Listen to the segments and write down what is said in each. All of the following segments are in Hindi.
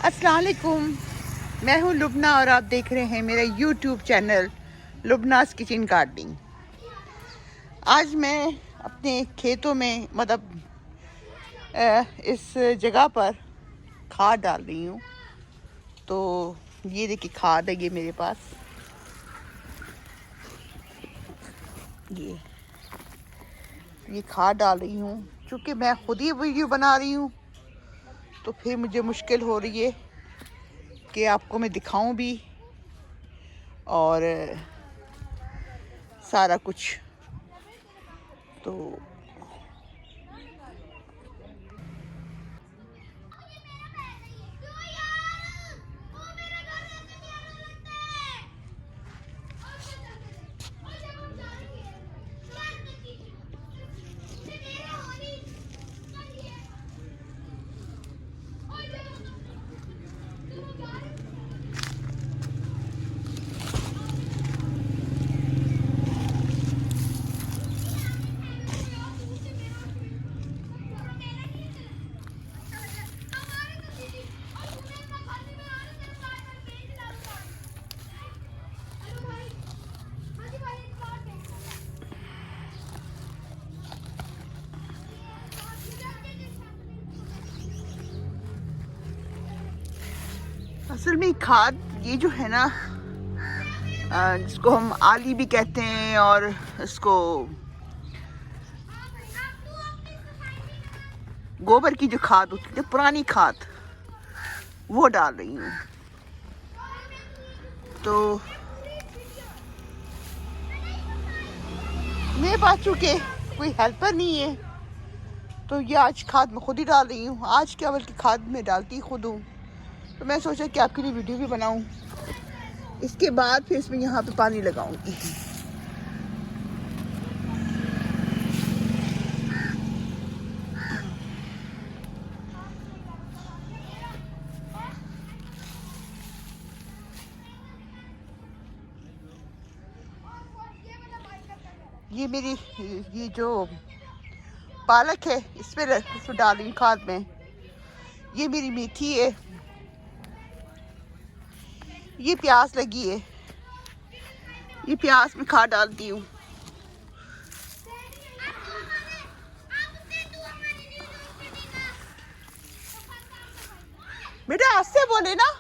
अस्सलाम वालेकुम। मैं हूं लुबना और आप देख रहे हैं मेरा यूट्यूब चैनल लुबनास किचन गार्डनिंग। आज मैं अपने खेतों में इस जगह पर खाद डाल रही हूं। तो ये देखिए खाद है, ये मेरे पास ये खाद डाल रही हूं। चूँकि मैं खुद ही वीडियो बना रही हूं तो फिर मुझे मुश्किल हो रही है कि आपको मैं दिखाऊं भी और सारा कुछ। तो असल में खाद ये जो है ना, जिसको हम आली भी कहते हैं और इसको गोबर की जो खाद होती है, पुरानी खाद, वो डाल रही हूँ। तो मेरे पास चूँकि कोई हेल्पर नहीं है तो ये आज खाद मैं खुद ही डाल रही हूँ। आज क्या बल्कि खाद मैं डालती खुद हूँ। तो मैं सोचा कि आपके लिए वीडियो भी बनाऊँ, इसके बाद फिर इसमें यहाँ पे पानी लगाऊंगी। ये जो पालक है इसमें डाल रही हूँ खाद में। ये मेरी मेथी है, ये प्याज लगी है, ये प्याज में खाद डालती हूँ। बेटा आस्ते बोले ना।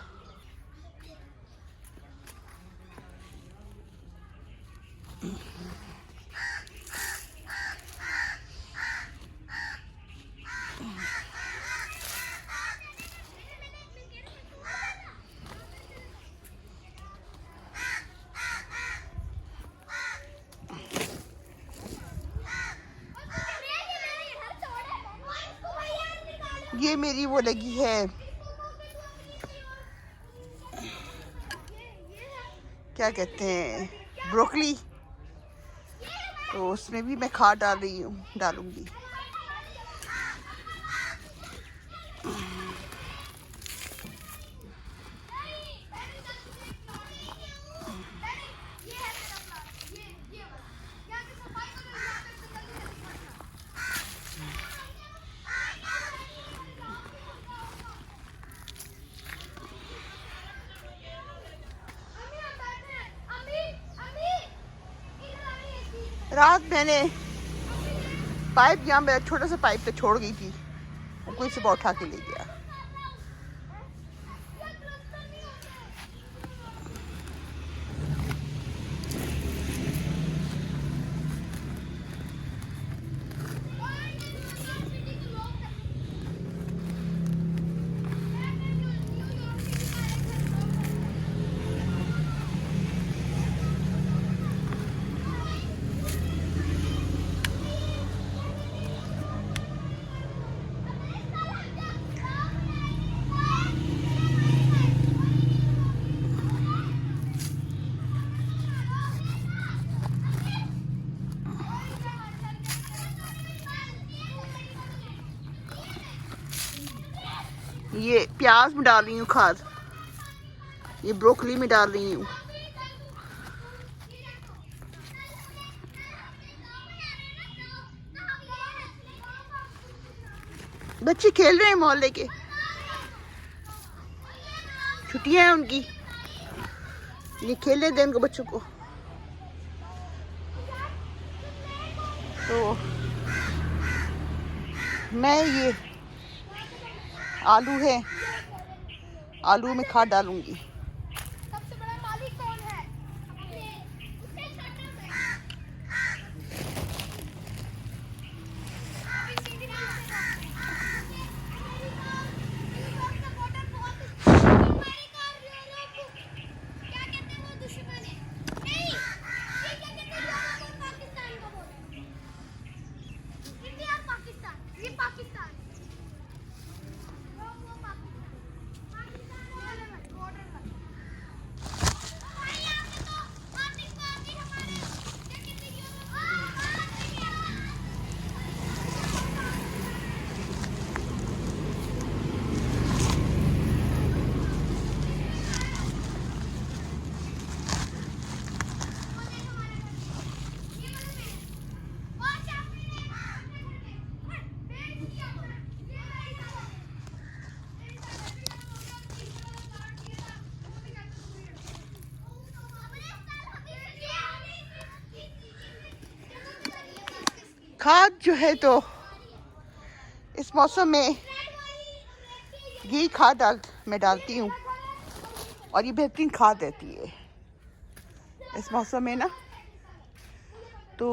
ये मेरी वो लगी है, क्या कहते हैं, ब्रोकली। तो उसमें भी मैं खाद डालूंगी। रात मैंने पाइप, यहाँ मेरा छोटा सा पाइप पे छोड़ गई थी, वो कोई सुबह उठा के ले गया। ये प्याज में डाल रही हूँ खाद, ये ब्रोकली में डाल रही हूँ। बच्चे खेल रहे हैं मोहल्ले के। छुट्टियां हैं उनकी, ये खेलने दें उनको बच्चों को। तो मैं ये आलू है, आलू में खाद डालूंगी। सबसे बड़ा मालिक कौन है? उससे छोटा है। क्या कहते हैं वो दुश्मन है? नहीं, ये क्या कहते हैं यूरोप और पाकिस्तान को बोल। इंडिया और पाकिस्तान, ये पाकिस्तान। वो पाकिस्तान, पाकिस्तान बॉर्डर पर। हमारे यहाँ पे तो आतंकवादी हमारे क्या कहते हैं खाद जो है तो इस मौसम में यही खाद मैं डालती हूँ और ये बेहतरीन खाद रहती है इस मौसम में ना। तो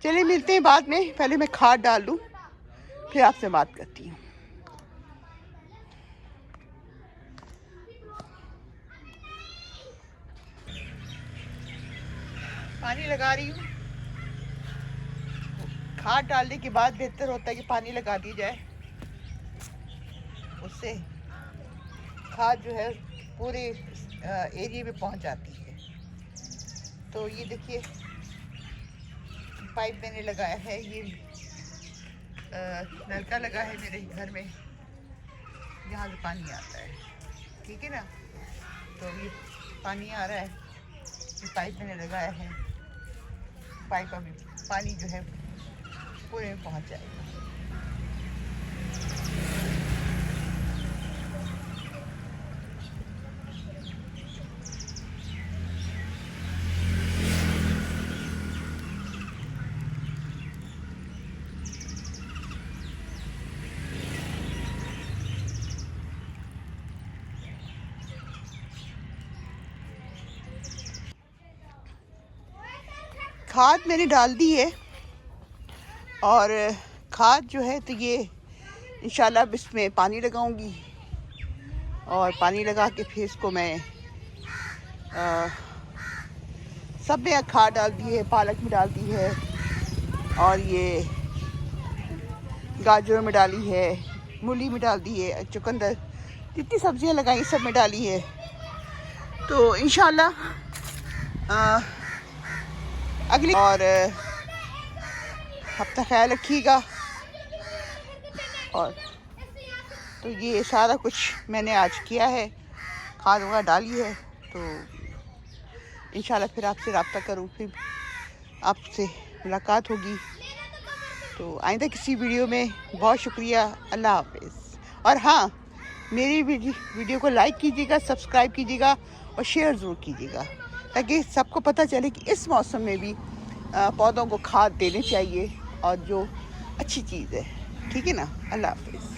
चलिए मिलते हैं बाद में, पहले मैं खाद डाल लूँ फिर आपसे बात करती हूँ। पानी लगा रही हूँ। खाद डालने के बाद बेहतर होता है कि पानी लगा दी जाए, उससे खाद जो है पूरे एरिया में पहुंच जाती है। तो ये देखिए पाइप मैंने लगाया है, ये नलका लगा है मेरे घर में, यहाँ से पानी आता है, ठीक है ना। तो ये पानी आ रहा है, ये पाइप मैंने लगाया है, पाइप अभी पानी जो है पूरे में पहुंच जाएगा। खाद मैंने डाल दी है और खाद जो है तो ये इंशाल्लाह इसमें पानी लगाऊंगी और पानी लगा के फिर इसको मैं सब में खाद डाल दी है, पालक में डाल दी है और ये गाजरों में डाली है, मूली में डाल दी है, चुकंदर, जितनी सब्जियां लगाई सब में डाली है। तो इंशाल्लाह अगली और अपना ख्याल रखिएगा। और तो ये सारा कुछ मैंने आज किया है, खाद वगैरह डाली है। तो इंशाल्लाह फिर आपसे रब्ता करूँ, फिर आपसे मुलाकात होगी। तो आइंदा किसी वीडियो में। बहुत शुक्रिया, अल्लाह हाफिज़। और हाँ, मेरी वीडियो को लाइक कीजिएगा, सब्सक्राइब कीजिएगा और शेयर ज़रूर कीजिएगा, ताकि सबको पता चले कि इस मौसम में भी पौधों को खाद देनी चाहिए और जो अच्छी चीज़ है, ठीक है ना। अल्लाह हाफिज़।